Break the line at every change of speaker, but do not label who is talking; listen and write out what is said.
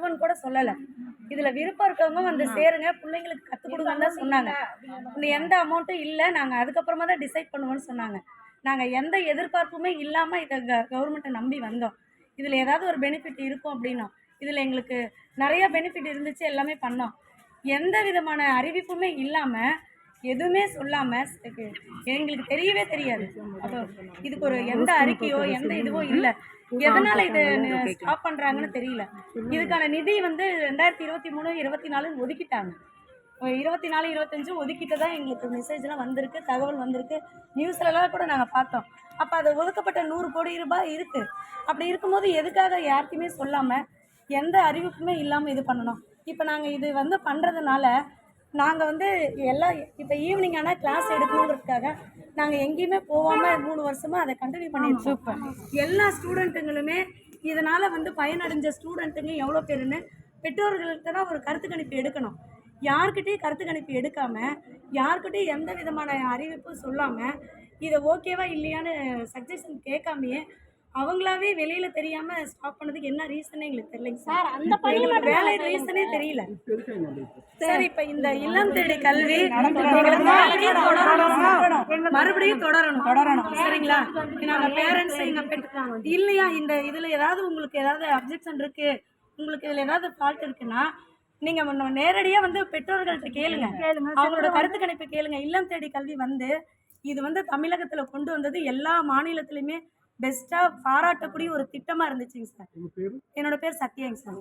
வருவோன்னு கூட சொல்லலை. இதில் விருப்பம் இருக்கவங்க வந்து சேருங்க, பிள்ளைங்களுக்கு கற்றுக் கொடுங்கன்னு தான் சொன்னாங்க. இன்னும் எந்த அமௌண்ட்டும் இல்லை, நாங்கள் அதுக்கப்புறமா தான் டிசைட் பண்ணுவோன்னு சொன்னாங்க. நாங்கள் எந்த எதிர்பார்ப்புமே இல்லாமல் இதை கவர்மெண்ட்டை நம்பி வந்தோம். இதில் ஏதாவது ஒரு பெனிஃபிட் இருக்கும் அப்படின்னா, இதில் எங்களுக்கு நிறைய பெனிஃபிட் இருந்துச்சு, எல்லாமே பண்ணோம். எந்த விதமான அறிவிப்புமே இல்லாமல், எதுவுமே சொல்லாமல் எங்களுக்கு தெரியவே தெரியாது. அப்போ இதுக்கு ஒரு எந்த அறிக்கையோ எந்த இதுவோ இல்லை. எதனால் இதை ஸ்டாப் பண்ணுறாங்கன்னு தெரியல. இதுக்கான நிதி வந்து 2023, 24 ஒதுக்கிட்டாங்க. 24, 25 ஒதுக்கிட்டு தான் எங்களுக்கு மெசேஜ்லாம் வந்திருக்கு, தகவல் வந்திருக்கு. நியூஸ்லலாம் கூட நாங்கள் பார்த்தோம். அப்போ அது ஒதுக்கப்பட்ட 100 கோடி ரூபாய் இருக்குது. அப்படி இருக்கும்போது எதுக்காக யாருக்குமே சொல்லாமல், எந்த அறிவிப்புமே இல்லாமல் இது பண்ணணும்? இப்போ நாங்கள் இது வந்து பண்ணுறதுனால நாங்கள் வந்து எல்லாம் இப்போ ஈவினிங் ஆனால் கிளாஸ் எடுக்கணுங்கிறதுக்காக நாங்கள் எங்கேயுமே போகாமல் 3 வருஷமாக அதை கண்டினியூ பண்ணிட்டுருப்போம். எல்லா ஸ்டூடெண்ட்டுங்களுமே இதனால் வந்து பயனடைஞ்ச ஸ்டூடெண்ட்டுங்க எவ்வளோ பேருன்னு பெற்றோர்கள்ட்ட தான் ஒரு கருத்து கணிப்பு எடுக்கணும். யார்கிட்டையும் கருத்து கணிப்பு எடுக்காமல், யார்கிட்டையும் எந்த விதமான அறிவிப்பும் சொல்லாமல், இதை ஓகேவா இல்லையான்னு சஜஷன் கேட்காமையே அவங்களாவே வெளியில தெரியாம ஸ்டாப் பண்ணதுக்கு என்ன ரீசனே எங்களுக்கு தெரியலைங்க சார். அந்த வேலை ரீசனே தெரியல சார். இப்ப இந்த இல்லம் தேடி கல்வி மறுபடியும் தொடரணும் சரிங்களா? நாங்க பேரண்ட்ஸ் எங்க இல்லையா இந்த இதுல ஏதாவது உங்களுக்கு ஏதாவது அப்ஜெக்ஷன் இருக்கு, உங்களுக்கு இதுல ஏதாவது ஃபால்ட் இருக்குன்னா நீங்க நேரடியா வந்து பெற்றோர்கள்ட்ட கேளுங்க, அவங்களோட கருத்து கணிப்பு கேளுங்க. இல்லம் தேடி கல்வி வந்து இது வந்து தமிழகத்துல கொண்டு வந்தது எல்லா மாநிலத்திலுமே பெஸ்டா பாராட்டக்கூடிய ஒரு திட்டமா இருந்துச்சுங்க சார். என்னோட பேர் சத்யாங்க சார்.